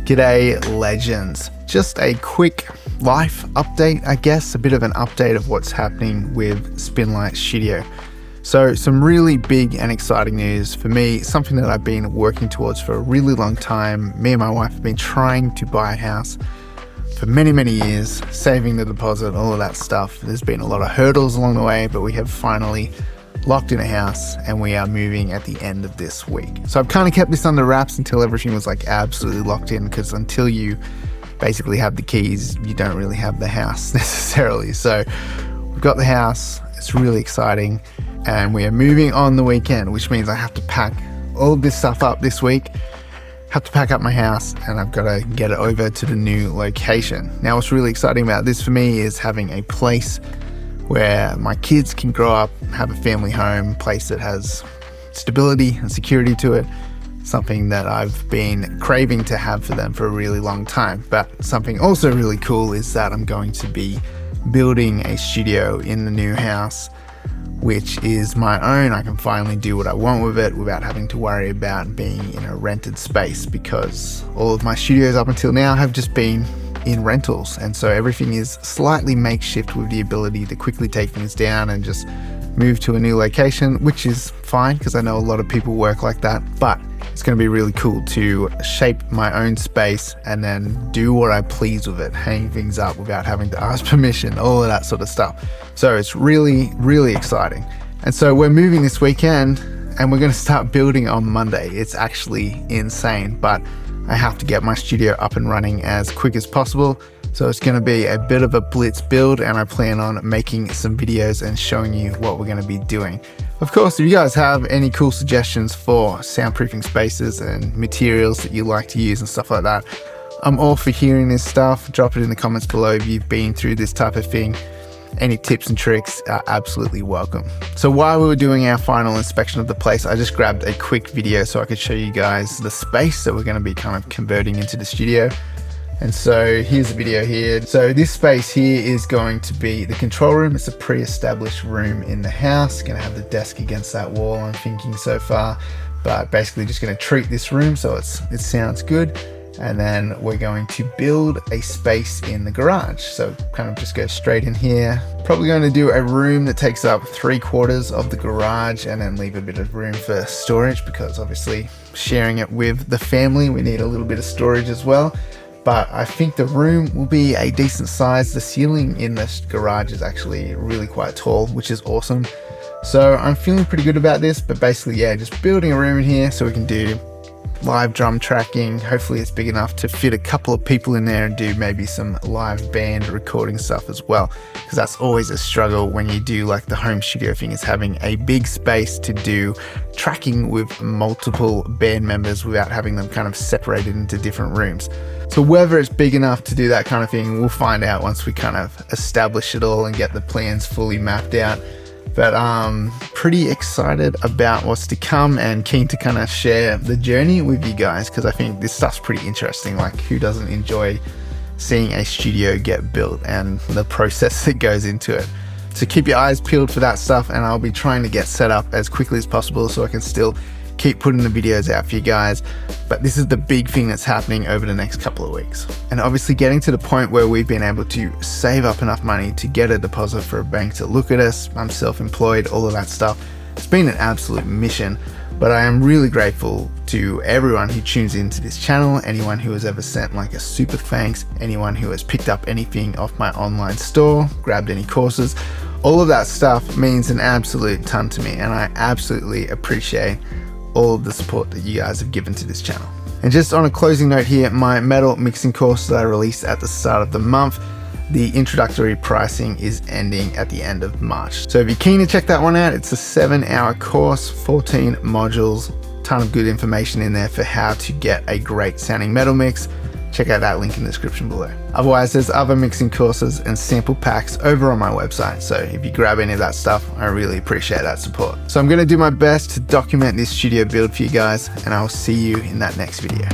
G'day legends. Just a quick life update, I guess, a bit of an update of what's happening with Spinlight Studio. So some really big and exciting news for me, something that I've been working towards for a really long time. Me and my wife have been trying to buy a house for many, many years, saving the deposit, all of that stuff. There's been a lot of hurdles along the way, but we have finally locked in a house and we are moving at the end of this week. So I've kind of kept this under wraps until everything was like absolutely locked in, because until you basically have the keys, you don't really have the house necessarily. So we've got the house, it's really exciting, and we are moving on the weekend, which means I have to pack all of this stuff up this week, have to pack up my house, and I've got to get it over to the new location. Now, what's really exciting about this for me is having a place where my kids can grow up, have a family home, place that has stability and security to it, something that I've been craving to have for them for a really long time. But something also really cool is that I'm going to be building a studio in the new house, which is my own. I can finally do what I want with it without having to worry about being in a rented space, because all of my studios up until now have just been in rentals, and so everything is slightly makeshift with the ability to quickly take things down and just move to a new location, which is fine because I know a lot of people work like that. But it's going to be really cool to shape my own space and then do what I please with it, hang things up without having to ask permission, all of that sort of stuff. So it's really, really exciting. And so we're moving this weekend and we're going to start building on Monday. It's actually insane, but I have to get my studio up and running as quick as possible. So it's going to be a bit of a blitz build, and I plan on making some videos and showing you what we're going to be doing. Of course, if you guys have any cool suggestions for soundproofing spaces and materials that you like to use and stuff like that, I'm all for hearing this stuff. Drop it in the comments below if you've been through this type of thing. Any tips and tricks are absolutely welcome. So while we were doing our final inspection of the place, I just grabbed a quick video so I could show you guys the space that we're going to be kind of converting into the studio. And so here's the video here. So this space here is going to be the control room. It's a pre-established room in the house. Going to have the desk against that wall, I'm thinking so far, but basically just going to treat this room so it sounds good. And then we're going to build a space in the garage. So kind of just go straight in here. Probably going to do a room that takes up 3/4 of the garage and then leave a bit of room for storage, because obviously sharing it with the family, we need a little bit of storage as well. But I think the room will be a decent size. The ceiling in this garage is actually really quite tall, which is awesome. So I'm feeling pretty good about this, but basically, yeah, just building a room in here so we can do live drum tracking. Hopefully it's big enough to fit a couple of people in there and do maybe some live band recording stuff as well, because that's always a struggle when you do like the home studio thing, is having a big space to do tracking with multiple band members without having them kind of separated into different rooms. So whether it's big enough to do that kind of thing, we'll find out once we kind of establish it all and get the plans fully mapped out. But I'm pretty excited about what's to come and keen to kind of share the journey with you guys, because I think this stuff's pretty interesting. Like, who doesn't enjoy seeing a studio get built and the process that goes into it? So keep your eyes peeled for that stuff, and I'll be trying to get set up as quickly as possible so I can still keep putting the videos out for you guys. But this is the big thing that's happening over the next couple of weeks. And obviously getting to the point where we've been able to save up enough money to get a deposit for a bank to look at us. I'm self-employed, all of that stuff. It's been an absolute mission, but I am really grateful to everyone who tunes into this channel, anyone who has ever sent like a super thanks, anyone who has picked up anything off my online store, grabbed any courses. All of that stuff means an absolute ton to me, and I absolutely appreciate all of the support that you guys have given to this channel. And just on a closing note here, my metal mixing course that I released at the start of the month, the introductory pricing is ending at the end of March. So if you're keen to check that one out, it's a 7-hour course, 14 modules, ton of good information in there for how to get a great sounding metal mix. Check out that link in the description below. Otherwise, there's other mixing courses and sample packs over on my website. So if you grab any of that stuff, I really appreciate that support. So I'm gonna do my best to document this studio build for you guys, and I'll see you in that next video.